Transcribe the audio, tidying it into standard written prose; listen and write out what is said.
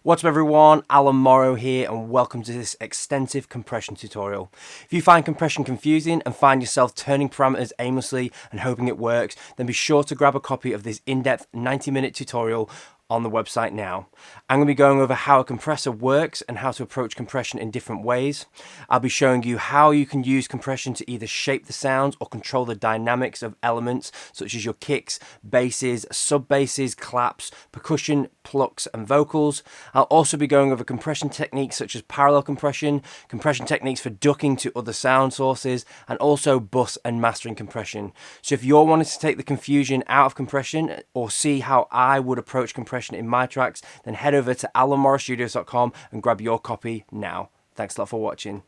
What's up everyone, Alan Morrow here and welcome to this extensive compression tutorial. If you find compression confusing and find yourself turning parameters aimlessly and hoping it works, then be sure to grab a copy of this in-depth 90-minute tutorial on the website now. I'm going to be going over how a compressor works and how to approach compression in different ways. I'll be showing you how you can use compression to either shape the sounds or control the dynamics of elements such as your kicks, basses, sub-basses, claps, percussion, plucks and vocals. I'll also be going over compression techniques such as parallel compression, compression techniques for ducking to other sound sources, and also bus and mastering compression. So if you're wanting to take the confusion out of compression or see how I would approach compression in my tracks, then head over to alanmorrowstudios.com and grab your copy now. Thanks a lot for watching.